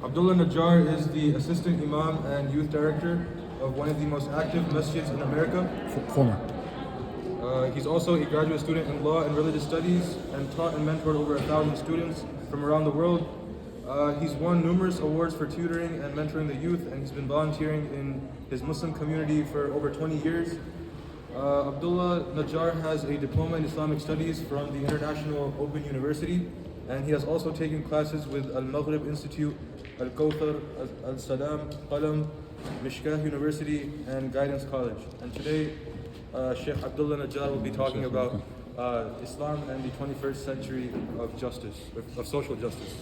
Abdullah Najjar is the assistant imam and youth director of one of the most active masjids in America. Former. He's also a graduate student in law and religious studies and taught and mentored over 1,000 students from around the world. He's won numerous awards for tutoring and mentoring the youth, and he's been volunteering in his Muslim community for over 20 years. Abdullah Najjar has a diploma in Islamic studies from the International Open University, and he has also taken classes with Al-Maghrib Institute, Al-Kawthar, Al-Salam, Qalam, Mishkah University, and Guidance College. And today, Sheikh Abdullah Najjar will be talking about Islam and the 21st century of justice, of social justice.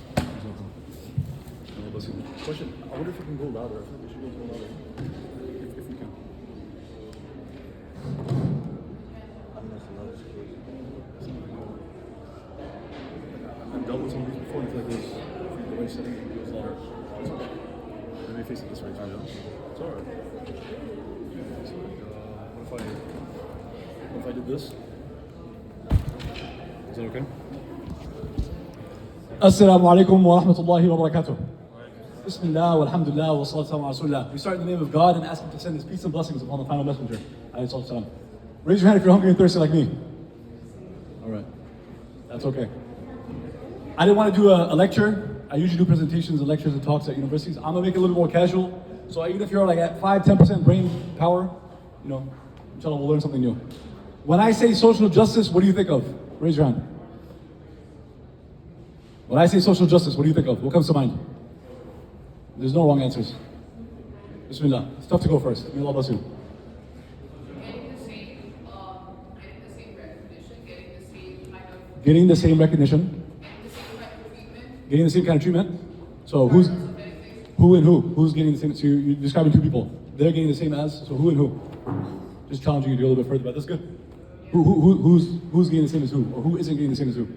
Question, I wonder if you can go louder. I think we should go louder. If we can. I've dealt with some of these before. I feel like there's the way setting it goes louder. It's okay. Maybe face it this way too. It's alright. So what if I did this? Is that okay? Assalamu alaikum wa rahmatullahi wa barakatuh. Bismillah, walhamdulillah, wa salatu wa rasulullah. We start in the name of God and ask Him to send His peace and blessings upon the final messenger. Raise your hand if you're hungry and thirsty like me. Alright, that's okay. I didn't want to do a lecture. I usually do presentations and lectures and talks at universities. I'm going to make it a little more casual. So even if you're like at 5-10% brain power, you know, inshallah we'll learn something new. When I say social justice, what do you think of? Raise your hand. When I say social justice, what do you think of? What comes to mind? There's no wrong answers. Bismillah. It's tough to go first. May Allah bless you. Getting the same recognition. Getting the same kind of treatment. So who and who? Who's getting the same? So you're describing two people. They're getting the same as. So who and who? Just challenging you to go a little bit further, but that's good. Who's getting the same as who, or who isn't getting the same as who?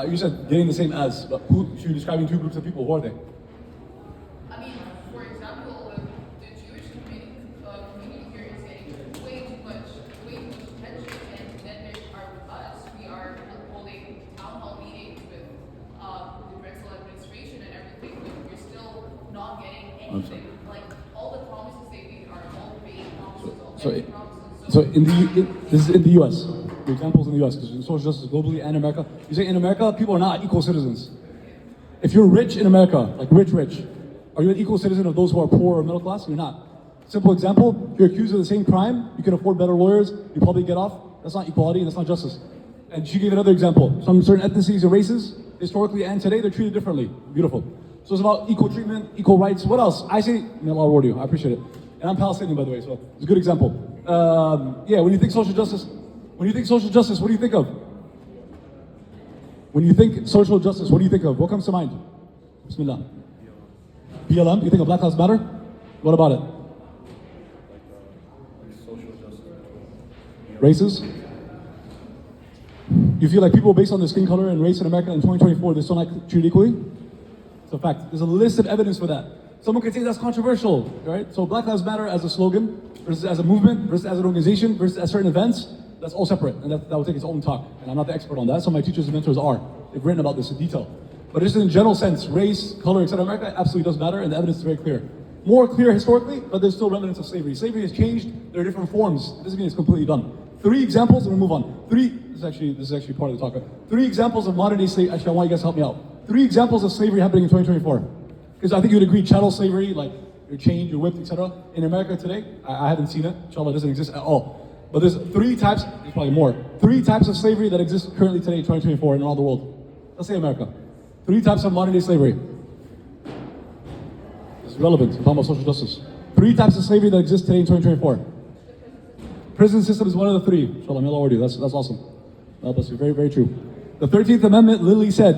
You said getting the same as, but who? You're describing two groups of people. Who are they? I mean, for example, the Jewish community here is getting way too much attention, and then there are us. We are holding town hall meetings with the Drexel administration and everything, but we're still not getting anything. Like all the promises they made are all vague promises. This is in the U.S. The examples in the U.S. because social justice globally and America. You say in America, people are not equal citizens. If you're rich in America, like rich, are you an equal citizen of those who are poor or middle class? You're not. Simple example: if you're accused of the same crime, you can afford better lawyers. You probably get off. That's not equality, and that's not justice. And she gave another example. Some certain ethnicities or races, historically and today, they're treated differently. Beautiful. So it's about equal treatment, equal rights. What else? I say, may Allah reward you. I appreciate it. And I'm Palestinian, by the way, so it's a good example. When you think social justice, what do you think of? When you think social justice, what do you think of? What comes to mind? Bismillah. BLM? You think of Black Lives Matter? What about it? Social justice. Races? You feel like people based on their skin color and race in America in 2024, they're still not treated equally? It's a fact. There's a list of evidence for that. Someone could say that's controversial, right? So Black Lives Matter as a slogan, versus as a movement, versus as an organization, versus as certain events, that's all separate, and that will take its own talk. And I'm not the expert on that. Some of my teachers and mentors are. They've written about this in detail. But just in a general sense, race, color, etc. America absolutely does matter, and the evidence is very clear. More clear historically, but there's still remnants of slavery. Slavery has changed. There are different forms. This doesn't mean it's completely done. 3 examples, and we'll move on. This is actually part of the talk. 3 examples of modern day slavery. Actually, I want you guys to help me out. 3 examples of slavery happening in 2024. Because I think you would agree, chattel slavery, like you're chained, you're whipped, etc. In America today, I haven't seen it. Inshallah, it doesn't exist at all. But there's 3 types, there's probably more. 3 types of slavery that exist currently today, 2024, in all the world. Let's say America. 3 types of modern day slavery. This is relevant. We're talking about social justice. 3 types of slavery that exist today in 2024. Prison system is one of the 3. Inshallah, may Allah reward you. That's awesome. Allah bless you. Very, very true. The 13th Amendment literally said,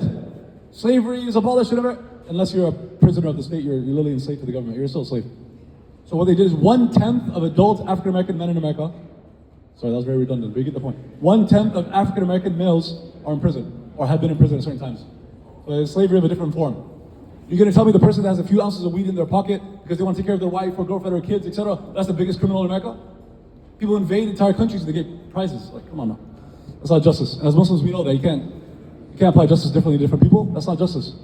slavery is abolished in America. Unless you're a prisoner of the state, you're literally enslaved to the government. You're still a slave. So what they did is 1/10 of adult African American men in America. Sorry, that was very redundant, but you get the point. 1/10 of African American males are in prison, or have been in prison at certain times. So it's slavery of a different form. You're gonna tell me the person that has a few ounces of weed in their pocket because they want to take care of their wife or girlfriend or kids, etc., that's the biggest criminal in America? People invade entire countries and they get prizes. Like, come on now. That's not justice. And as Muslims, we know that you can't You can't apply justice differently to different people. That's not justice.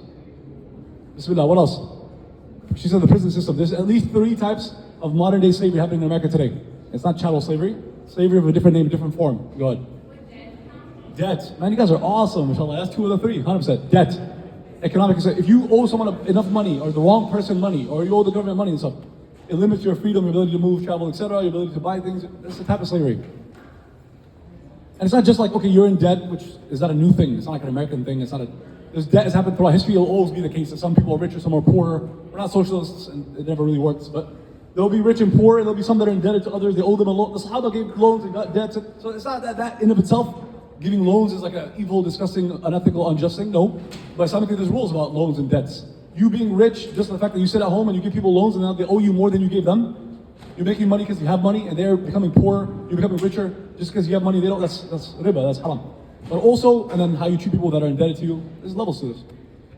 Bismillah, what else? She said the prison system. There's at least 3 types of modern day slavery happening in America today. It's not chattel slavery. Slavery of a different name, different form. Go ahead. Debt. Man, you guys are awesome, inshallah. That's 2 of the 3, 100%. Debt. Economic. If you owe someone enough money, or the wrong person money, or you owe the government money and stuff, it limits your freedom, your ability to move, travel, etc., your ability to buy things. That's the type of slavery. And it's not just like, okay, you're in debt, which is not a new thing. It's not like an American thing. It's not a... This debt has happened throughout history. It'll always be the case that some people are richer, some are poorer. We're not socialists, and it never really works. But there'll be rich and poor, and there'll be some that are indebted to others. They owe them a loan. The Sahaba gave loans and got debts. So it's not that in of itself, giving loans is like an evil, disgusting, unethical, unjust thing. No. But Islamically, there's rules about loans and debts. You being rich, just the fact that you sit at home and you give people loans and now they owe you more than you gave them. You're making money because you have money, and they're becoming poor. You're becoming richer just because you have money. They don't. That's riba. That's haram. But also, and then how you treat people that are indebted to you. There's levels to this.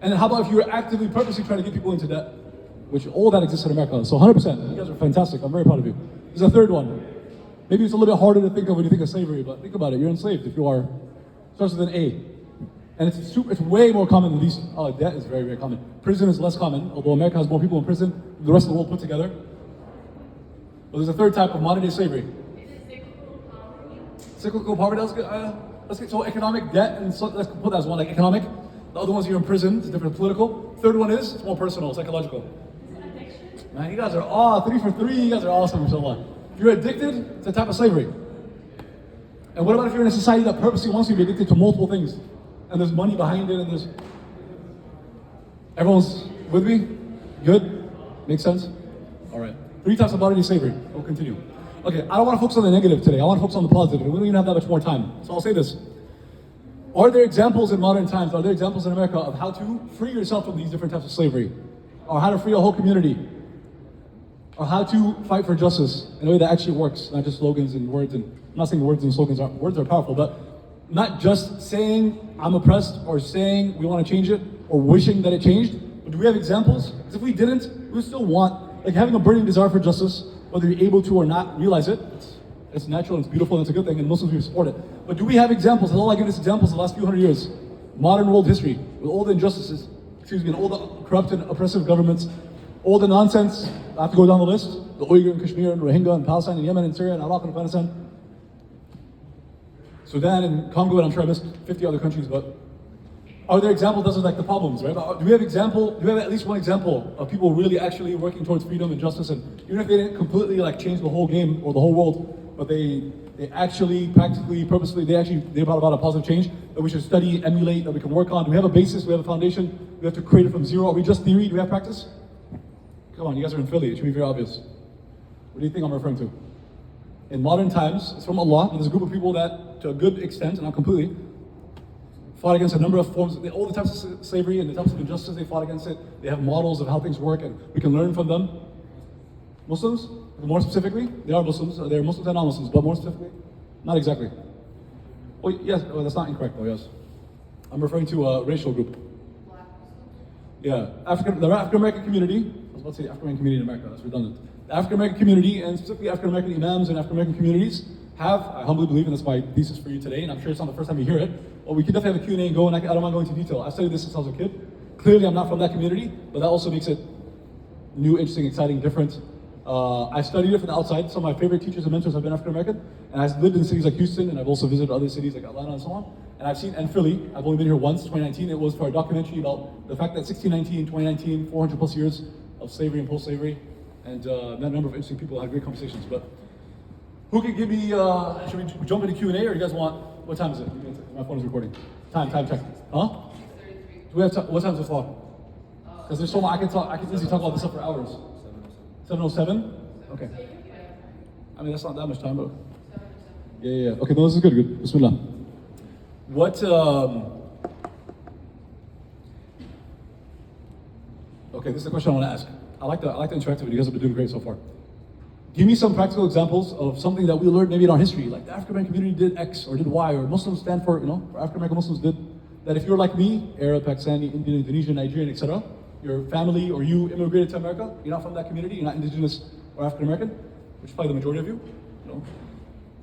And then how about if you're actively, purposely trying to get people into debt, which all that exists in America. So 100%. You guys are fantastic. I'm very proud of you. There's a third one. Maybe it's a little bit harder to think of when you think of slavery, but think about it. You're enslaved if you are. Starts with an A. And it's way more common than these. Debt is very, very common. Prison is less common, although America has more people in prison than the rest of the world put together. But there's a third type of modern day slavery. Cyclical poverty, that's good. Let's get, so economic debt, and so, let's put that as one, like economic. The other one's you're in prison, it's different political. Third one is, it's more personal, psychological. Man, you guys are 3 for 3, you guys are awesome, inshallah. If you're addicted, it's a type of slavery. And what about if you're in a society that purposely wants you to be addicted to multiple things? And there's money behind it, and there's... Everyone's with me? Good? Makes sense? All right. 3 types of bodily slavery. We'll continue. Okay, I don't want to focus on the negative today. I want to focus on the positive. We don't even have that much more time. So I'll say this. Are there examples in modern times, are there examples in America of how to free yourself from these different types of slavery? Or how to free a whole community? Or how to fight for justice in a way that actually works, not just slogans and words. And I'm not saying words and slogans aren't, words are powerful, but not just saying I'm oppressed or saying we want to change it or wishing that it changed. But do we have examples? Because if we didn't, we would still want, like having a burning desire for justice, whether you're able to or not realize it, it's natural and it's beautiful and it's a good thing, and Muslims we support it. But do we have examples? Has Allah given us examples in the last few hundred years? Modern world history, with all the injustices, and all the corrupt and oppressive governments, all the nonsense. I have to go down the list. The Uyghur and Kashmir and Rohingya and Palestine and Yemen and Syria and Iraq and Afghanistan. Sudan and Congo, and I'm sure I missed 50 other countries, but are there examples? Those are like the problems, right? But do we have at least one example of people really actually working towards freedom and justice, and even if they didn't completely like change the whole game or the whole world, but they actually, practically, purposefully, they brought about a positive change that we should study, emulate, that we can work on? Do we have a basis? Do we have a foundation? We have to create it from zero? Are we just theory? Do we have practice? Come on, you guys are in Philly. It should be very obvious. What do you think I'm referring to? In modern times, it's from Allah, and there's a group of people that, to a good extent, and not completely, fought against a number of forms, all the types of slavery and the types of injustice, they fought against it. They have models of how things work, and we can learn from them. Muslims, more specifically, they are Muslims. They're Muslims and non-Muslims, but more specifically, not exactly. Oh, yes, that's not incorrect though, yes. I'm referring to a racial group. Yeah, the African-American community, I was about to say African-American community in America, that's redundant. The African-American community, and specifically African-American imams and African-American communities, have, I humbly believe, and that's my thesis for you today, and I'm sure it's not the first time you hear it, well, we can definitely have a Q&A and go, and I don't mind going into detail. I've studied this since I was a kid. Clearly, I'm not from that community, but that also makes it new, interesting, exciting, different. I studied it from the outside. Some of my favorite teachers and mentors have been African-American, and I've lived in cities like Houston, and I've also visited other cities like Atlanta and so on. And I've seen, and Philly, I've only been here once, 2019. It was for a documentary about the fact that 1619, 2019, 400 plus years of slavery and post-slavery, and that number of interesting people had great conversations. But who can give me, should we jump into Q&A, or you guys want, what time is it? My phone is recording. Time check. Huh? Do we have what time is it for? Because there's so much, I can easily talk about this stuff for hours. 7:07? Okay. I mean, that's not that much time, but... Yeah. Okay, no, this is good. Bismillah. What, okay, this is the question I want to ask. I like the interactivity. You guys have been doing great so far. Give me some practical examples of something that we learned maybe in our history, like the African American community did X or did Y, or Muslims stand for, African American Muslims did, that if you're like me, Arab, Pakistani, Indian, Indonesian, Nigerian, etc., your family or you immigrated to America, you're not from that community, you're not indigenous or African American, which is probably the majority of you,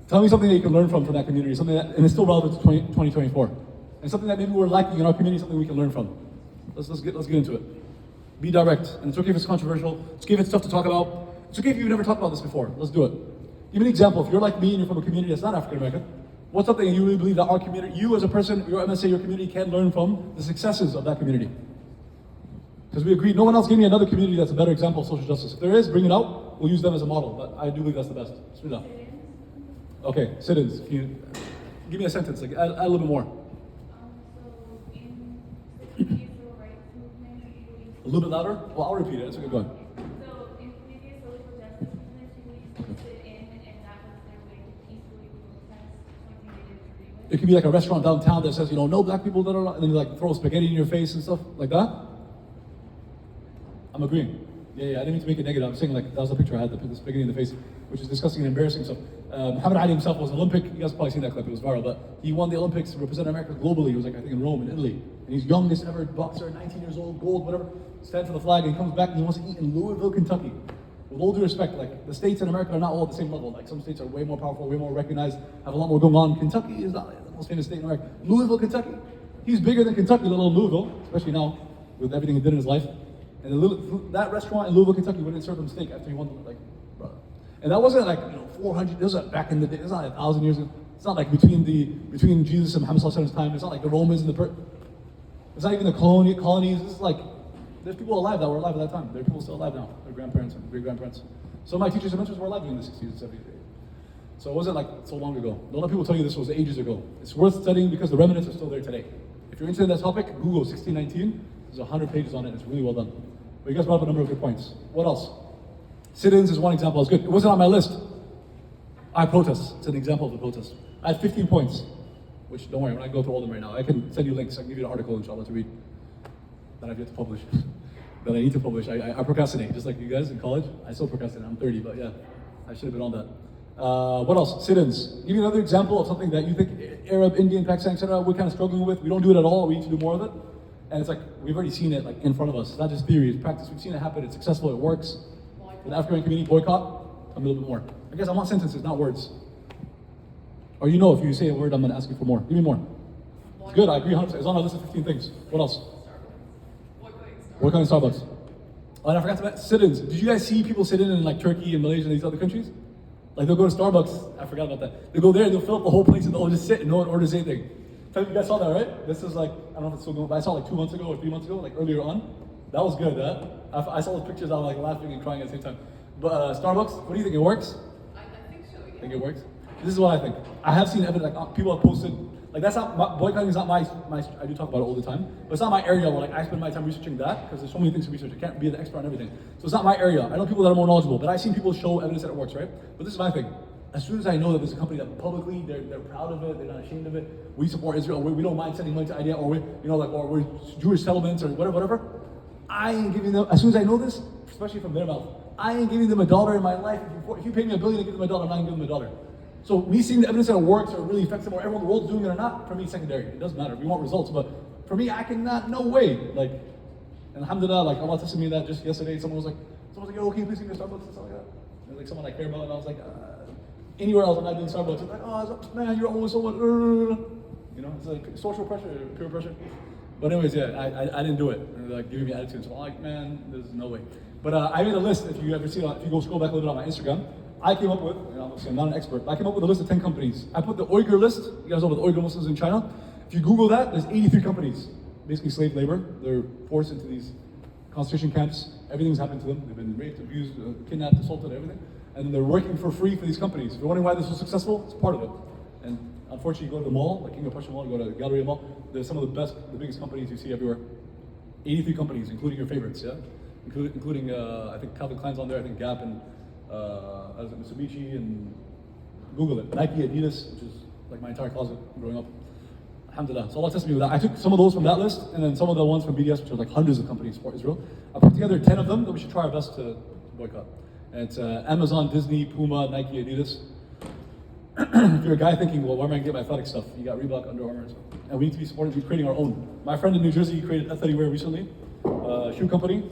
Tell me something that you can learn from that community, something that, and it's still relevant to 2024. and something that maybe we're lacking in our community, something we can learn from. Let's get into it. Be direct, and it's okay if it's controversial. It's okay if it's tough to talk about. It's okay if you've never talked about this before. Let's do it. Give me an example. If you're like me and you're from a community that's not African American, what's something you really believe that our community, you as a person, your MSA, your community can learn from the successes of that community? Because we agreed, no one else gave me another community that's a better example of social justice. If there is, bring it out. We'll use them as a model. But I do believe that's the best. Bismillah. Okay, sit-ins. Can you give me a sentence? Like add a little bit more. So in the civil rights movement, A little bit louder? Well, I'll repeat it. That's a good one. so in previous social justice movements, people used to sit in, and that was their way to peacefully protest something they didn't agree with. It could be like a restaurant downtown that says, no black people, da, da, da, and then like throw spaghetti in your face and stuff like that. I'm agreeing. Yeah, I didn't mean to make it negative. I'm saying like that was the picture I had, the spaghetti in the face, which is disgusting and embarrassing. So Muhammad Ali himself was an Olympic. You guys probably seen that clip. It was viral, but he won the Olympics to represent America globally. He was like I think in Rome, in Italy, and he's youngest ever boxer, 19 years old, gold, whatever. Stands for the flag, and he comes back and he wants to eat in Louisville, Kentucky. With all due respect, like the states in America are not all at the same level. Like some states are way more powerful, way more recognized, have a lot more going on. Kentucky is not the most famous state in America. Louisville, Kentucky. He's bigger than Kentucky, let alone Louisville, especially now with everything he did in his life. And that restaurant in Louisville, Kentucky wouldn't serve him steak after he won, like, bro. And that wasn't like 400. This was back in the day. It's not like 1,000 years ago. It's not like between Jesus and Muhammad Sallallahu Alaihi Wasallam's time. It's not like the Romans and it's not even the colonies. This is like there's people alive that were alive at that time. There are people still alive now. Their grandparents and great grandparents. So my teachers and mentors were alive during the 60s and 70s. So it wasn't like so long ago. Don't let people tell you this was ages ago. It's worth studying because the remnants are still there today. If you're interested in that topic, Google 1619. There's 100 pages on it. It's really well done. But you guys brought up a number of good points. What else? Sit-ins is one example. It's good. It wasn't on my list. I protest. It's an example of a protest. I had 15 points, which don't worry, I'm not going to go through all of them right now. I can send you links. I can give you an article, inshallah, to read that I've yet to publish. That I need to publish. I procrastinate, just like you guys in college. I still procrastinate. I'm 30, but yeah, I should have been on that. What else? Sit-ins. Give me another example of something that you think Arab, Indian, Pakistan, etc. we're kind of struggling with. We don't do it at all. We need to do more of it. And it's like, we've already seen it like in front of us. It's not just theory, it's practice. We've seen it happen, it's successful, it works. With the African community boycott, tell me a little bit more. I guess I want sentences, not words. Or if you say a word, I'm gonna ask you for more. Give me more. Good, I agree 100%. It's on our list of 15 things. What else? Boycotting Starbucks. Oh, and I forgot to mention sit-ins. Did you guys see people sit in like Turkey and Malaysia and these other countries? Like they'll go to Starbucks, I forgot about that. They go there, they'll fill up the whole place and they'll just sit and no one orders anything. You guys saw that, right? This is like, I don't know if it's still going, but I saw like 2 months ago or 3 months ago, like earlier on. That was good, I saw the pictures, I was like laughing and crying at the same time. But Starbucks, what do you think, it works? I think so, yeah. Think it works? This is what I think. I have seen evidence, like people have posted, like that's not, boycotting is not my, I do talk about it all the time, but it's not my area where like I spend my time researching that, because there's so many things to research, I can't be an expert on everything. So it's not my area. I know people that are more knowledgeable, but I've seen people show evidence that it works, right? But this is my thing. As soon as I know that there's a company that publicly they're proud of it, they're not ashamed of it, we support Israel, we don't mind sending money to IDEA, or or we're Jewish settlements or whatever. I ain't giving them. As soon as I know this, especially from their mouth, I ain't giving them $1 in my life. If you pay me $1 billion to give them $1, I'm not gonna give them $1. So me seeing the evidence that it works or really affects them, or everyone in the world's doing it or not, for me, secondary. It doesn't matter. We want results, but for me, I cannot. No way. Like, and alhamdulillah, like Allah tested me that just yesterday. Someone was like, yo, can you please give me a Starbucks and stuff like that? And like someone I care about, and I was like. Anywhere else, I'm not doing Starbucks. It's like, oh, man, you're always so much. It's like social pressure, peer pressure. But anyways, yeah, I didn't do it. And they're like giving me attitudes. So I'm like, man, there's no way. But I made a list. If you ever see it, if you go scroll back a little bit on my Instagram, I came up with, I'm not an expert, but I came up with a list of 10 companies. I put the Uyghur list. You guys know about the Uyghur Muslims in China. If you Google that, there's 83 companies. Basically slave labor. They're forced into these concentration camps. Everything's happened to them. They've been raped, abused, kidnapped, assaulted, everything. And they're working for free for these companies. If you're wondering why this was successful, it's part of it. And unfortunately, you go to the mall, like King of Prussia Mall, you go to Galleria Mall, there's some of the biggest companies you see everywhere. 83 companies, including your favorites, yeah? Including I think Calvin Klein's on there, I think Gap and Mitsubishi, and Google it. Nike, Adidas, which is like my entire closet growing up. Alhamdulillah. So Allah tested me with that. I took some of those from that list, and then some of the ones from BDS, which are like hundreds of companies for Israel. I put together 10 of them that we should try our best to boycott. And it's Amazon, Disney, Puma, Nike, Adidas. If you're a guy thinking, well, where am I going to get my athletic stuff? You got Reebok, Under Armour, and we need to be supporting, we're creating our own. My friend in New Jersey created Athletic Wear recently, shoe company.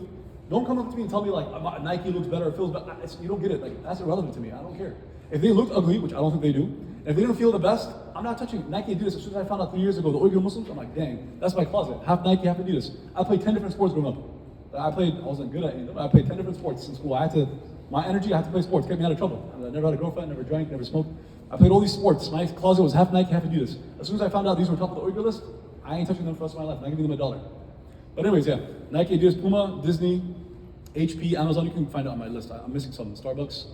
Don't come up to me and tell me like Nike looks better or feels better. You don't get it. Like that's irrelevant to me. I don't care. If they look ugly, which I don't think they do, And if they don't feel the best, I'm not touching Nike Adidas. As soon as I found out 3 years ago, the Uyghur Muslims, I'm like, dang, that's my closet. Half Nike, half Adidas. I played 10 different sports growing up. I wasn't good at any of them. I played 10 different sports in school. My energy, I had to play sports, kept me out of trouble. I never had a girlfriend, never drank, never smoked. I played all these sports. My closet was half Nike, half Adidas. As soon as I found out these were top of the Uyghur list, I ain't touching them for the rest of my life. Not giving them $1. But anyways, yeah, Nike, Adidas, Puma, Disney, HP, Amazon, you can find it on my list. I'm missing some. Starbucks,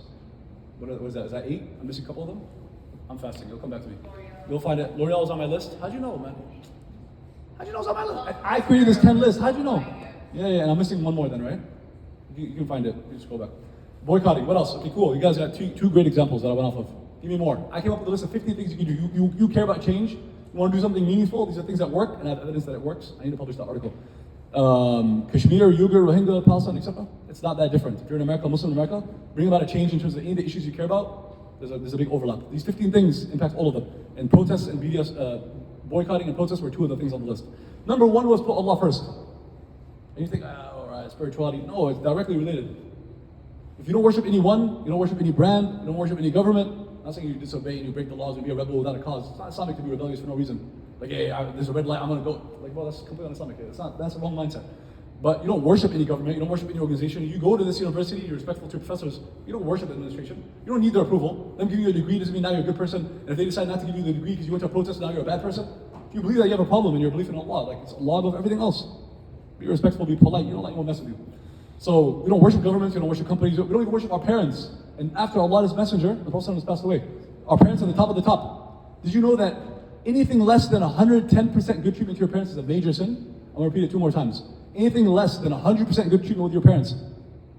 what is that? Is that 8? I'm missing a couple of them. I'm fasting. It'll come back to me. You'll find it. L'Oreal is on my list. How'd you know, man? How'd you know it's on my list? I created this 10 list. How'd you know? Yeah, and I'm missing one more then, right? You can find it. You just go back. Boycotting. What else? Okay, cool. You guys got two great examples that I went off of. Give me more. I came up with a list of 15 things you can do. You care about change. You want to do something meaningful. These are things that work, and I have evidence that it works. I need to publish that article. Kashmir, Uyghur, Rohingya, Palestine, etc. It's not that different. If you're in America, Muslim in America, bring about a change in terms of any of the issues you care about. There's a big overlap. These 15 things impact all of them. And protests and BDS, boycotting and protests were two of the things on the list. Number one was put Allah first. And you think, all right, spirituality. No, it's directly related. If you don't worship anyone, you don't worship any brand, you don't worship any government, I'm not saying you disobey and you break the laws and be a rebel without a cause. It's not Islamic to be rebellious for no reason. Like, hey, there's a red light, I'm gonna go. Like, well, that's completely un-Islamic. That's the wrong mindset. But you don't worship any government, you don't worship any organization. You go to this university, you're respectful to your professors. You don't worship the administration. You don't need their approval. Them giving you a degree doesn't mean now you're a good person. And if they decide not to give you the degree because you went to a protest, now you're a bad person. If you believe that you have a problem in your belief in Allah, like it's Allah above everything else. Be respectful, be polite. You don't let anyone mess with you. So we don't worship governments, we don't worship companies, we don't even worship our parents. And after Allah's messenger, the Prophet has passed away, our parents are the top of the top. Did you know that anything less than 110% good treatment to your parents is a major sin? I'm gonna repeat it 2 more times. Anything less than 100% good treatment with your parents.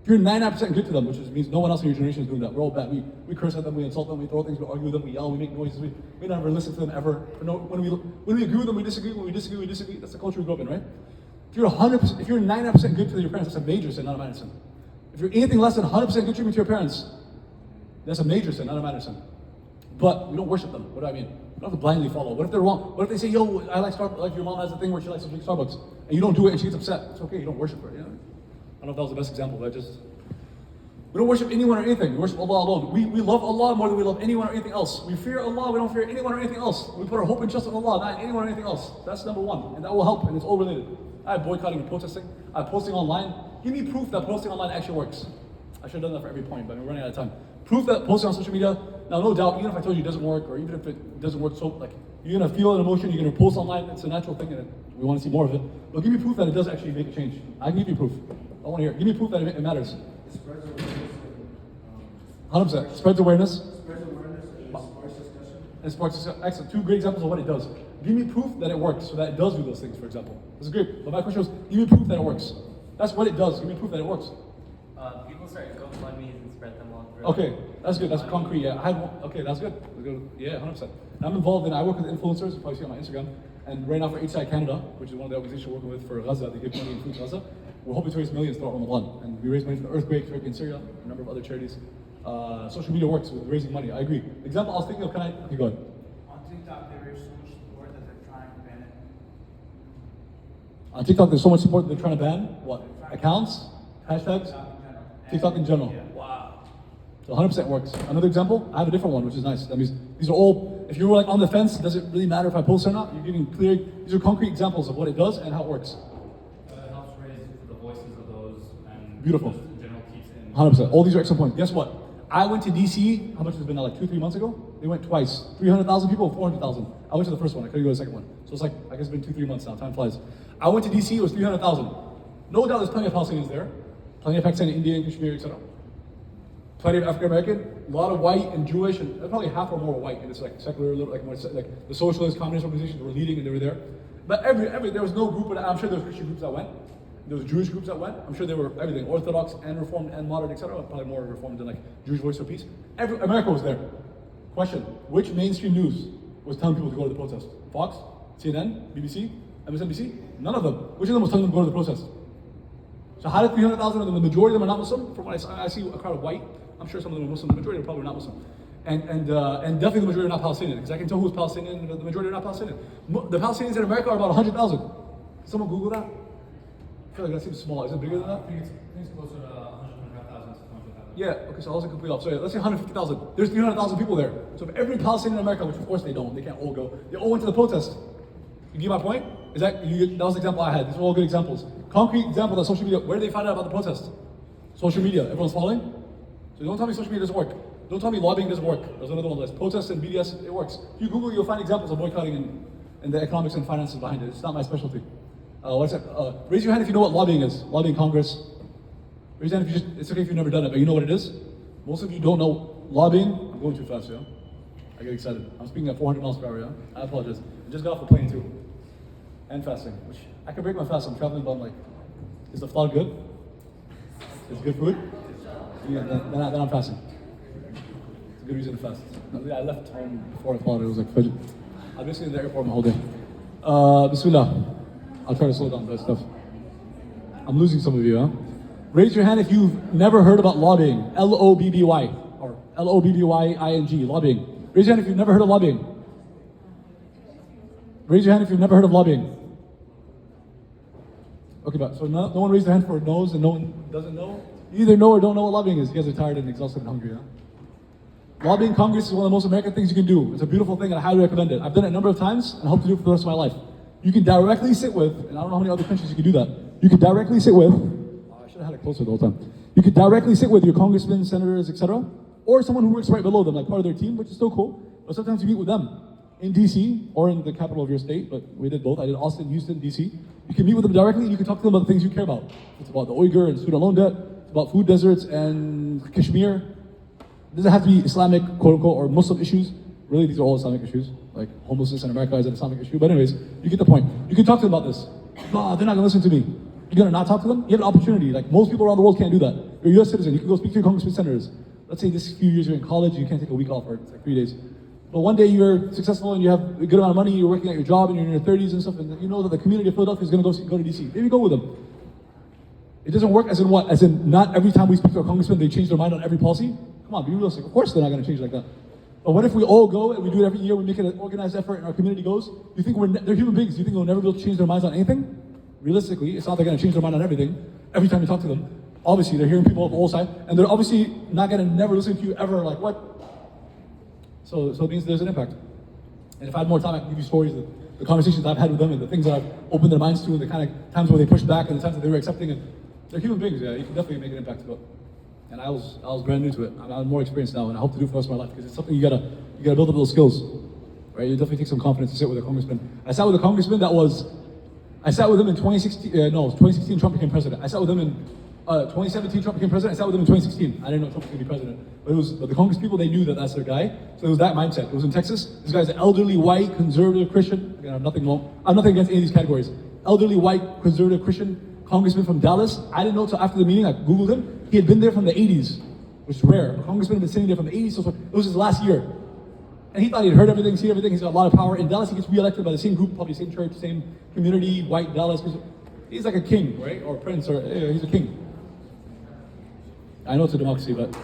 If you're 99% good to them, which means no one else in your generation is doing that. We're all bad. We curse at them, we insult them, we throw things, we argue with them, we yell, we make noises, we never listen to them ever. When we agree with them, we disagree. When we disagree, we disagree. That's the culture we grew up in, right? If you're 99% good to your parents, that's a major sin, not a minor sin. If you're anything less than 100% good treatment to your parents, that's a major sin, not a minor sin. But we don't worship them. What do I mean? You don't have to blindly follow. What if they're wrong? What if they say, yo, I like Starbucks, like your mom has a thing where she likes to drink Starbucks, and you don't do it and she gets upset? It's okay, you don't worship her. You know? I don't know if that was the best example, but we don't worship anyone or anything. We worship Allah alone. We love Allah more than we love anyone or anything else. We fear Allah, we don't fear anyone or anything else. We put our hope and trust in Allah, not in anyone or anything else. That's number one, and that will help, and it's all related. I have boycotting and protesting. I have posting online. Give me proof that posting online actually works. I should have done that for every point, but we're running out of time. Proof that posting on social media, now no doubt, even if I told you it doesn't work, or even if it doesn't work, so like you're gonna feel an emotion, you're gonna post online, it's a natural thing, and we want to see more of it. But give me proof that it does actually make a change. I can give you proof. I want to hear. Give me proof that it matters. 100%. Spreads awareness. And sparks discussion. Excellent. 2 great examples of what it does. Give me proof that it works, so that it does do those things, for example. This is great. But my question was, give me proof that it works. That's what it does. Give me proof that it works. People start GoFundMe's and spread them all through. Okay, that's good. That's concrete. Yeah, I had one. Okay, that's good. Yeah, 100%. And I'm involved in. I work with influencers. You probably see on my Instagram. And right now for HCI Canada, which is one of the organizations we're working with for Gaza, they give money and food to Gaza. We're hoping to raise millions throughout Ramadan, and we raise money for the earthquake in Syria, a number of other charities. Social media works with raising money. I agree. The example I was thinking of. Okay, go ahead. On TikTok, there is so much support that they're trying to ban it. On TikTok, there's so much support that they're trying to ban what? Accounts, hashtags, TikTok in general. Yeah. Wow. So 100% works. Another example, I have a different one, which is nice. That means these are all, if you're like on the fence, does it really matter if I post or not? You're giving clear, these are concrete examples of what it does and how it works. It helps raise the voices of those and Beautiful. just in general keeps it in. 100%. All these are excellent points. Guess what? I went to DC, how much has it been now, like 2-3 months ago? They went twice. 300,000 people, 400,000. I went to the first one, I couldn't go to the second one. So it's like, I guess it's been 2-3 months now, time flies. I went to DC, it was 300,000. No doubt there's plenty of Palestinians there. Plenty of Pakistani, Indian, Kashmir, etc. Plenty of African American, a lot of white and Jewish, and probably half or more white. And it's like secular, like more like the socialist, communist organizations were leading and they were there. But there was no group, but I'm sure there was Christian groups that went. There was Jewish groups that went. I'm sure they were everything, Orthodox and Reformed and modern, etc. Probably more Reformed than like Jewish Voice for Peace. America was there. Question: which mainstream news was telling people to go to the protest? Fox, CNN, BBC, MSNBC? None of them. Which of them was telling them to go to the protest? So how did 300,000 of them, the majority of them are not Muslim? From what I see a crowd of white. I'm sure some of them are Muslim. The majority are probably not Muslim. And definitely the majority are not Palestinian, because I can tell who's Palestinian, but the majority are not Palestinian. The Palestinians in America are about 100,000. Someone Google that? I feel like that seems small. Is it bigger than that? I think it's closer to 125,000 to 200,000. Yeah, okay, so I was complete off. Sorry, let's say 150,000. There's 300,000 people there. So if every Palestinian in America, which of course they don't, they can't all go, they all went to the protest. You get my point? That was the example I had. These are all good examples. Concrete example that social media, where did they find out about the protest? Social media, everyone's following? So don't tell me social media doesn't work. Don't tell me lobbying doesn't work. There's another one list. Protests and BDS, it works. If you Google, you'll find examples of boycotting and the economics and finances behind it. It's not my specialty. What's that? Raise your hand if you know what lobbying is. Lobbying Congress. Raise your hand if it's okay if you've never done it, but you know what it is? Most of you don't know lobbying. I'm going too fast, yeah? I get excited. I'm speaking at 400 miles per hour, yeah? I apologize. I just got off the plane too. And fasting, which I can break my fast. I'm traveling, but I'm like, is the flour good? Is it good food? Yeah, then I'm fasting. It's a good reason to fast. I left home before I thought it was like fidget. I'm basically in the airport my whole day. Bismillah. I'll try to slow down that stuff. I'm losing some of you, huh? Raise your hand if you've never heard about lobbying. L-O-B-B-Y or L-O-B-B-Y-I-N-G, lobbying. Raise your hand if you've never heard of lobbying. Raise your hand if you've never heard of lobbying. Okay, but so no one raised their hand for knows and no one doesn't know? You either know or don't know what lobbying is. You guys are tired and exhausted and hungry, huh? Lobbying Congress is one of the most American things you can do. It's a beautiful thing and I highly recommend it. I've done it a number of times and I hope to do it for the rest of my life. You can directly sit with, and I don't know how many other countries you can do that. You can directly sit with, I should have had it closer the whole time. You could directly sit with your congressmen, senators, etc., or someone who works right below them, like part of their team, which is still cool. But sometimes you meet with them in DC or in the capital of your state, but we did both. I did Austin, Houston, DC. You can meet with them directly and you can talk to them about the things you care about. It's about the Uyghur and student loan debt, it's about food deserts and Kashmir. It doesn't have to be Islamic, quote unquote, or Muslim issues. Really, these are all Islamic issues. Like homelessness in America is an Islamic issue. But anyways, you get the point. You can talk to them about this. No, they're not gonna listen to me. You're gonna not talk to them? You have an opportunity. Like most people around the world can't do that. You're a US citizen, you can go speak to your congressmen, senators. Let's say this few years you're in college, you can't take a week off or it's like 3 days. But one day you're successful and you have a good amount of money, you're working at your job and you're in your 30s and stuff, and you know that the community of Philadelphia is gonna go to DC. Maybe go with them. It doesn't work as in what? As in not every time we speak to a congressman, they change their mind on every policy? Come on, be realistic. Of course they're not gonna change like that. But what if we all go and we do it every year, we make it an organized effort and our community goes? You think they're human beings, you think they'll never be able to change their minds on anything? Realistically, it's not they're gonna change their mind on everything every time you talk to them. Obviously, they're hearing people of all sides, and they're obviously not gonna never listen to you ever, like what? So it means there's an impact. And if I had more time, I can give you stories of the conversations I've had with them and the things that I've opened their minds to and the kind of times where they pushed back and the times that they were accepting. And they're human beings, yeah, you can definitely make an impact. And I was brand new to it. I'm more experienced now and I hope to do for the rest of my life because it's something you gotta build up those skills, right? You definitely take some confidence to sit with a congressman. I sat with a congressman I sat with him in 2016 Trump became president. I sat with him in 2017 Trump became president. I sat with him in 2016. I didn't know Trump was gonna be president. But the Congress people, they knew that that's their guy. So it was that mindset. It was in Texas. This guy's an elderly, white, conservative Christian. Again, I have nothing against any of these categories. Elderly, white, conservative Christian congressman from Dallas. I didn't know until after the meeting, I Googled him. He had been there from the 80s, which is rare. A congressman had been sitting there from the 80s, so it was his last year. And he thought he'd heard everything, seen everything. He's got a lot of power. In Dallas, he gets reelected by the same group, probably same church, same community, white Dallas. He's like a king, right? Or a prince, or he's a king. I know it's a democracy, but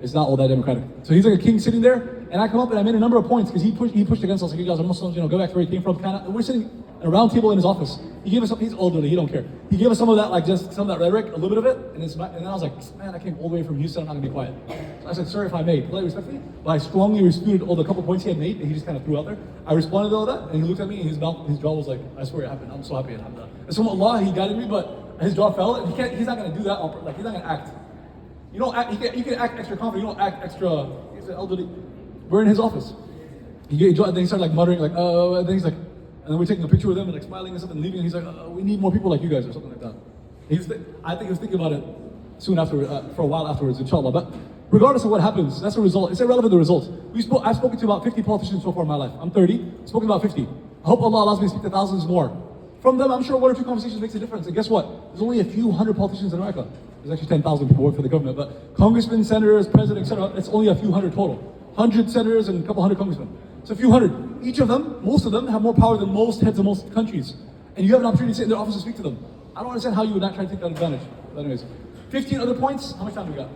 it's not all that democratic. So he's like a king sitting there, and I come up and I made a number of points because he pushed against us. Like, you guys are Muslims, go back to where he came from. And we're sitting at a round table in his office. He gave us he's elderly, he don't care. He gave us some of that, like just some of that rhetoric, a little bit of it, and then I was like, man, I came all the way from Houston, I'm not gonna be quiet. So I said, sir, if I may, politely, respectfully, but I strongly refuted all the couple points he had made, and he just kind of threw out there. I responded to all that, and he looked at me, and his jaw was like, I swear it happened. I'm so happy it happened. And so Allah, he guided me, but his jaw fell, and he's not gonna do that. Like he's not gonna act. You don't act. You can act extra confident. You don't act extra. He's an elderly. We're in his office. And then he started like muttering, like, and then he's like, and then we're taking a picture with him and like smiling and stuff and leaving. And he's like, we need more people like you guys or something like that. I think he was thinking about it soon after, for a while afterwards, inshallah. But regardless of what happens, that's the result. It's irrelevant, the result. I've spoken to about 50 politicians so far in my life. I'm 30. I've spoken to about 50. I hope Allah allows me to speak to thousands more. From them, I'm sure one or two conversations makes a difference. And guess what? There's only a few hundred politicians in America. There's actually 10,000 people work for the government, but congressmen, senators, presidents, etc., it's only a few hundred total. 100 senators and a couple hundred congressmen. It's a few hundred. Each of them, most of them, have more power than most heads of most countries. And you have an opportunity to sit in their office and speak to them. I don't understand how you would not try to take that advantage. But anyways, 15 other points. How much time do we got?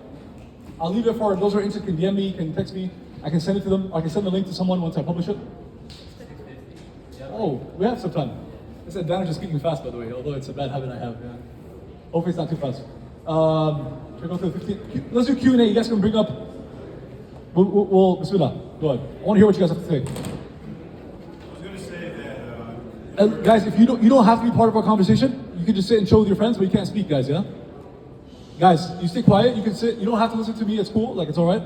I'll leave it for those who are interested. Can DM me, can text me. I can send it to them. Or I can send the link to someone once I publish it. Oh, we have some time. It's an advantage of speaking fast, by the way, although it's a bad habit I have. Yeah. Hopefully it's not too fast. Should I go to the 15? Let's do Q&A. You guys can bring up. We'll Bismillah. Go ahead. I want to hear what you guys have to say. I was going to say that. Guys, if you don't have to be part of our conversation. You can just sit and chill with your friends, but you can't speak, guys. Yeah. Guys, you stay quiet. You can sit. You don't have to listen to me. It's cool. Like it's all right.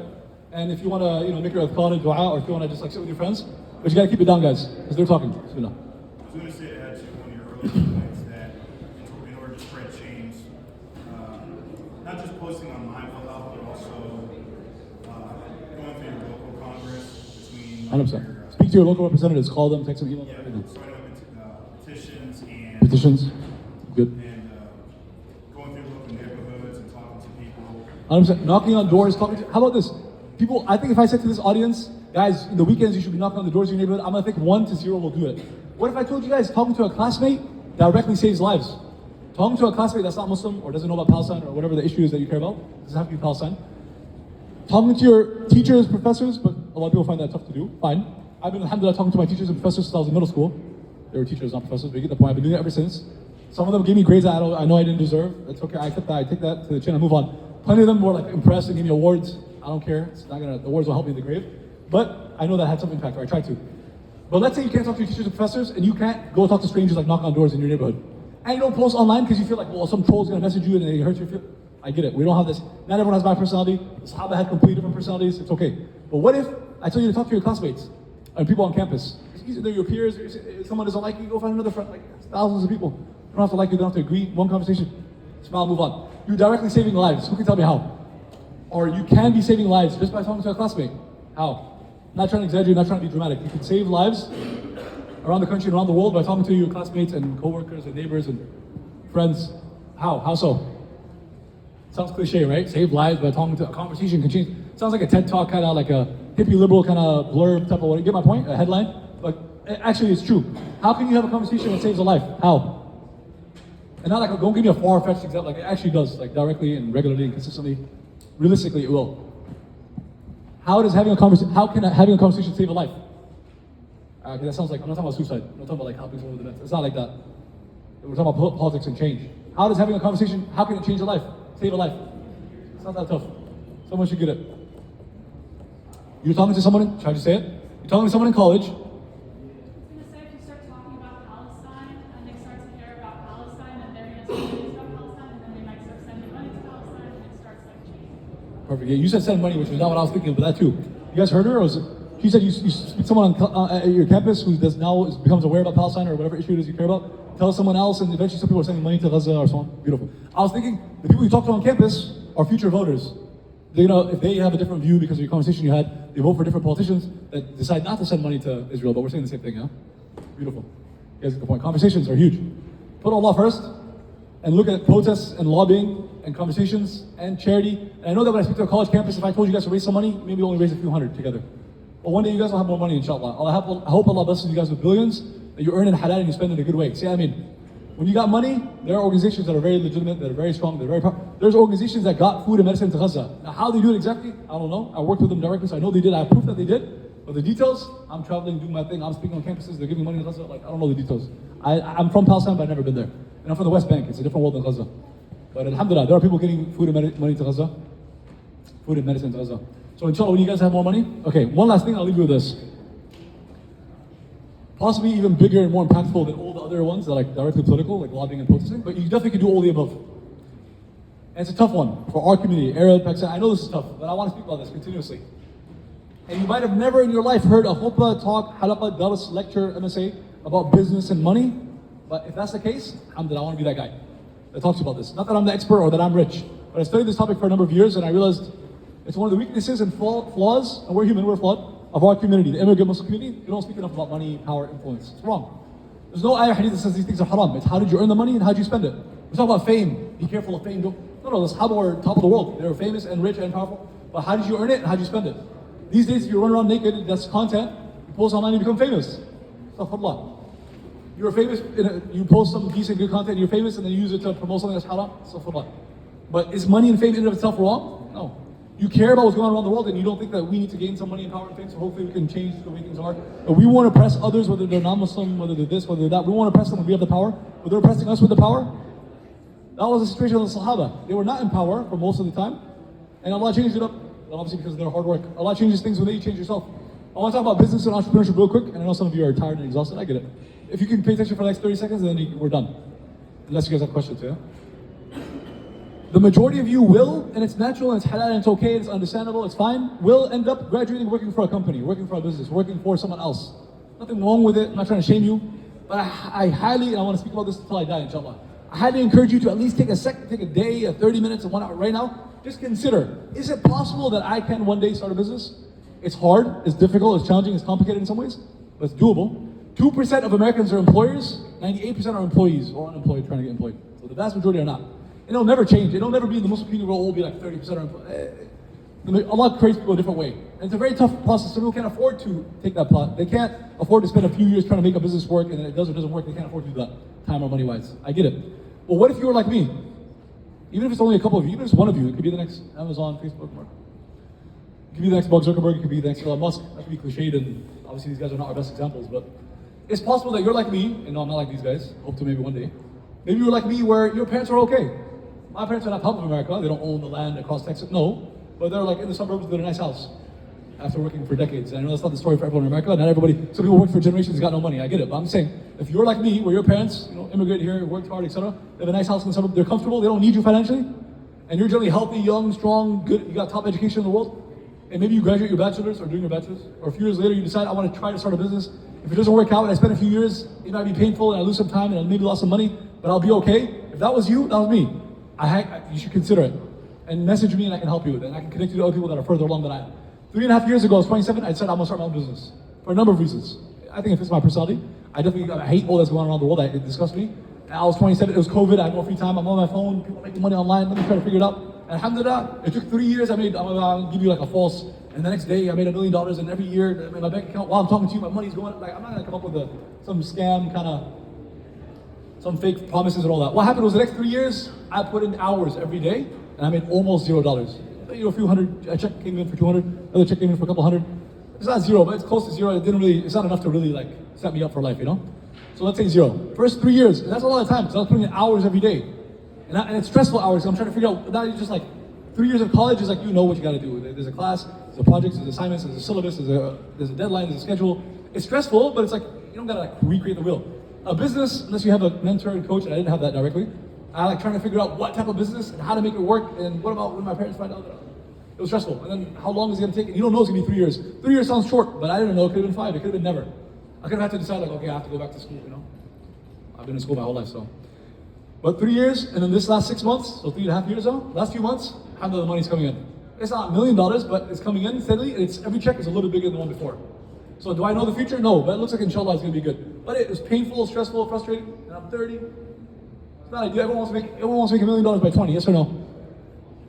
And if you want to, make your adhkar and dua, or if you want to just like sit with your friends, but you gotta keep it down, guys, because they're talking. Bismillah. I was going to say to add to one of your earlier points that in order to spread change, not just posting on mindful health, but also going through your local congress between. 100%. Speak to your local representatives. Call them. Text them. Email them. Yeah, Everything. starting up petitions and. Petitions. Good. And going through local neighborhoods and talking to people. 100%. Knocking on doors. Talking to. How about this? People. I think if I said to this audience, guys, in the weekends you should be knocking on the doors of your neighborhood, I'm gonna think 1 to 0 will do it. What if I told you guys talking to a classmate directly saves lives? Talking to a classmate that's not Muslim or doesn't know about Palestine or whatever the issue is that you care about, doesn't have to be Palestine. Talking to your teachers, professors, but a lot of people find that tough to do. Fine. I've been, alhamdulillah, talking to my teachers and professors since I was in middle school. They were teachers, not professors, but you get the point. I've been doing it ever since. Some of them gave me grades I know I didn't deserve. It's okay, I accept that, I take that to the chin and move on. Plenty of them were like impressed and gave me awards. I don't care, it's not gonna, the awards will help me in the grave. But I know that had some impact, or I tried to. But let's say you can't talk to your teachers and professors, and you can't go talk to strangers, like knock on doors in your neighborhood. And you don't post online because you feel like, well, some troll's gonna message you and it hurts your feelings. I get it, we don't have this. Not everyone has my personality. The Sahaba had completely different personalities, it's okay. But what if I tell you to talk to your classmates and people on campus? It's easy, they're your peers, if someone doesn't like you, go find another friend, like thousands of people. You don't have to like you, you don't have to agree, one conversation, smile, move on. You're directly saving lives, who can tell me how? Or you can be saving lives just by talking to a classmate. How? I'm not trying to exaggerate, not trying to be dramatic. You can save lives around the country and around the world by talking to your classmates and co-workers and neighbors and friends. How? How so? Sounds cliche, right? Save lives by talking to a conversation can change. Sounds like a TED Talk, kind of like a hippie liberal kind of blurb type of what. You get my point? A headline? But actually it's true. How can you have a conversation that saves a life? How? And not like, don't give me a far-fetched example, like it actually does, like directly and regularly and consistently. Realistically, it will. How can having a conversation save a life? Okay, that sounds like, I'm not talking about suicide. I'm not talking about like helping someone with events. It's not like that. We're talking about politics and change. How does having a conversation, how can it change a life? Save a life? It's not that tough. Someone should get it. You're talking to someone, should I just say it? You're talking to someone in college. I was going to say, if you start talking about Palestine and they start to hear about Palestine and they're going to start thinking about Palestine and then they might start sending money to Palestine and it starts like changing. Perfect. Yeah, you said send money, which is not what I was thinking, but that too. You guys heard her? Or was it, she said you speak to someone at your campus who becomes aware about Palestine or whatever issue it is you care about. Tell someone else, and eventually some people are sending money to Gaza or so on. Beautiful. I was thinking the people you talk to on campus are future voters. If they have a different view because of your conversation you had, they vote for different politicians that decide not to send money to Israel. But we're saying the same thing, yeah? Beautiful. You guys get the point. Conversations are huge. Put Allah first, and look at protests and lobbying and conversations and charity. And I know that when I speak to a college campus, if I told you guys to raise some money, maybe we'll only raise a few hundred together. But one day you guys will have more money, inshallah. I hope Allah blesses you guys with billions that you earn in halal and you spend in a good way. See what I mean? When you got money, there are organizations that are very legitimate, that are very strong, that are very powerful. There's organizations that got food and medicine to Gaza. Now, how they do it exactly, I don't know. I worked with them directly, so I know they did. I have proof that they did. But the details, I'm traveling, doing my thing. I'm speaking on campuses. They're giving money to Gaza. Like, I don't know the details. I'm from Palestine, but I've never been there. And I'm from the West Bank. It's a different world than Gaza. But alhamdulillah, there are people getting food and money to Gaza. Food and medicine to Gaza. So inshallah, when you guys have more money, okay, one last thing, I'll leave you with this. Possibly even bigger and more impactful than all the other ones that are like directly political, like lobbying and protesting, but you definitely can do all the above. And it's a tough one for our community, Arab, Pakistan. I know this is tough, but I want to speak about this continuously. And you might have never in your life heard a khutbah, talk, halaqah, dars, lecture, MSA about business and money. But if that's the case, alhamdulillah, I want to be that guy that talks about this. Not that I'm the expert or that I'm rich, but I studied this topic for a number of years and I realized it's one of the weaknesses and flaws, and we're human, we're flawed, of our community, the immigrant Muslim community. We don't speak enough about money, power, influence. It's wrong. There's no ayah hadith that says these things are haram. It's how did you earn the money and how did you spend it. We talk about fame. Be careful of fame. No, the Sahaba were top of the world. They were famous and rich and powerful. But how did you earn it and how did you spend it? These days, if you run around naked, that's content. You post online, you become famous. Astaghfirullah. You're famous, you post some decent, good content, you're famous, and then you use it to promote something that's haram. Astaghfirullah. But is money and fame in and of itself wrong? No. You care about what's going on around the world, and you don't think that we need to gain some money and power and fame, so hopefully we can change the way things are. But we want to oppress others, whether they're non-Muslim, whether they're this, whether they're that. We want to oppress them when we have the power. But they're oppressing us with the power. That was the situation of the Sahaba. They were not in power for most of the time, and Allah changed it up, obviously because of their hard work. Allah changes things when you change yourself. I want to talk about business and entrepreneurship real quick, and I know some of you are tired and exhausted, I get it. If you can pay attention for the next 30 seconds, then we're done. Unless you guys have questions, yeah? The majority of you will, and it's natural, and it's halal, and it's okay, and it's understandable, it's fine, will end up graduating working for a company, working for a business, working for someone else. Nothing wrong with it, I'm not trying to shame you, but I highly, and I want to speak about this until I die, inshallah. I highly encourage you to at least take a second, take a day, 30 minutes, and 1 hour right now. Just consider, is it possible that I can one day start a business? It's hard, it's difficult, it's challenging, it's complicated in some ways, but it's doable. 2% of Americans are employers, 98% are employees or unemployed trying to get employed. So the vast majority are not. And it'll never change. It'll never be in the Muslim community where it will be like 30% are employed. Allah creates people a different way. And it's a very tough process. Some people can't afford to take that plot. They can't afford to spend a few years trying to make a business work, and it does or doesn't work. They can't afford to do that, time or money-wise. I get it. But what if you were like me? Even if it's only a couple of you, even if it's one of you, it could be the next Amazon, Facebook, Mark. It could be the next Mark Zuckerberg, it could be the next Elon Musk. That could be cliched, and obviously these guys are not our best examples, but it's possible that you're like me, and no, I'm not like these guys, hope to maybe one day. Maybe you're like me where your parents are okay. My parents are not top of America, they don't own the land across Texas, no. But they're like in the suburbs with a nice house after working for decades. And I know that's not the story for everyone in America, not everybody, some people work for generations, got no money, I get it. But I'm saying, if you're like me, where your parents, immigrated here, worked hard, etc., they have a nice house in the suburb, they're comfortable, they don't need you financially, and you're generally healthy, young, strong, good, you got top education in the world, and maybe you graduate your bachelor's or doing your bachelor's, or a few years later you decide, I want to try to start a business. If it doesn't work out and I spend a few years, it might be painful and I lose some time and I maybe lost some money, but I'll be okay. If that was you, that was me. You should consider it. And message me and I can help you with it. And I can connect you to other people that are further along than I am. 3.5 years ago, I was 27, I decided I'm gonna start my own business. For a number of reasons. I think it fits my personality. I hate all that's going on around the world, it disgusts me. And I was 27, it was COVID, I had more free time, I'm on my phone, people making money online, let me try to figure it out. And alhamdulillah, it took 3 years, I'm gonna give you like a false, and the next day I made $1 million, and every year in my bank account, while I'm talking to you, my money's going up. Like, I'm not gonna come up with some scam some fake promises and all that. What happened was the next 3 years, I put in hours every day, and I made almost $0. A few hundred, a check came in for 200, another check came in for a couple hundred. It's not zero, but it's close to zero. It's not enough to really like set me up for life, So let's say zero. First 3 years, and that's a lot of time, because I was putting in hours every day. And it's stressful hours, so I'm trying to figure out, now it's just like, 3 years of college is like, what you gotta do. There's a class, there's a project, there's assignments, there's a syllabus, there's a deadline, there's a schedule. It's stressful, but it's like, you don't gotta like recreate the wheel. A business, unless you have a mentor and coach, and I didn't have that directly, I like trying to figure out what type of business and how to make it work, and what about when my parents find out that it was stressful, and then how long is it gonna take? And you don't know it's gonna be 3 years. 3 years sounds short, but I didn't know, it could've been 5, it could've been never. I could've had to decide like, okay, I have to go back to school, I've been in school my whole life, so. But 3 years, and then this last 6 months, so 3.5 years ago, last few months, alhamdulillah, the money's coming in. It's not $1 million, but it's coming in steadily, and every check is a little bigger than the one before. So do I know the future? No, but it looks like inshallah it's gonna be good. But it was painful, stressful, frustrating, and I'm 30. It's not ideal. Everyone wants to make $1 million by 20, yes or no?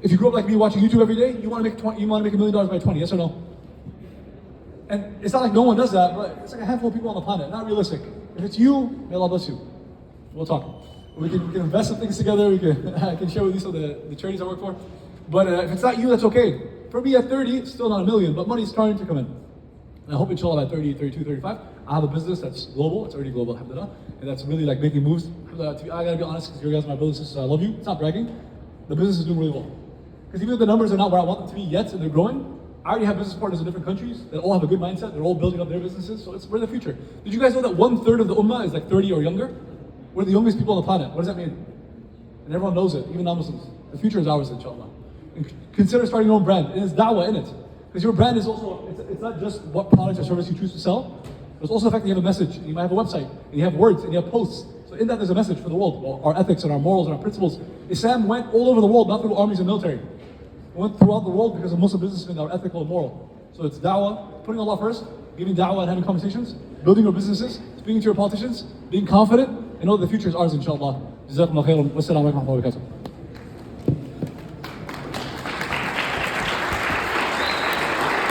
If you grew up like me watching YouTube every day, you want to make $1 million by 20, yes or no? And it's not like no one does that, but it's like a handful of people on the planet, not realistic. If it's you, may Allah bless you. We'll talk. We can invest in things together, I can share with you some of the charities I work for. But if it's not you, that's okay. For me at 30, it's still not $1 million, but money's starting to come in. And I hope inshallah at 30, 32, 35, I have a business that's global, it's already global, alhamdulillah, and that's really like making moves. I gotta be honest, because you guys are my brothers and sisters, I love you, it's not bragging. The business is doing really well. Because even if the numbers are not where I want them to be yet, and they're growing, I already have business partners in different countries that all have a good mindset, they're all building up their businesses, so we're the future. Did you guys know that 1/3 of the ummah is like 30 or younger? We're the youngest people on the planet, what does that mean? And everyone knows it, even non-Muslims. The future is ours, inshallah. And consider starting your own brand, and it's da'wah in it. Because your brand is also, it's not just what products or service you choose to sell, there's also the fact that you have a message, and you might have a website, and you have words, and you have posts. So in that there's a message for the world, well, our ethics and our morals and our principles. Islam went all over the world, not through armies and military. It went throughout the world because of Muslim businessmen that are ethical and moral. So it's da'wah, putting Allah first, giving da'wah and having conversations, building your businesses, speaking to your politicians, being confident, and know that the future is ours, inshallah. Jazakumullah khairan. Wassalamu alaikum wa rahmatullahi wa barakatuh.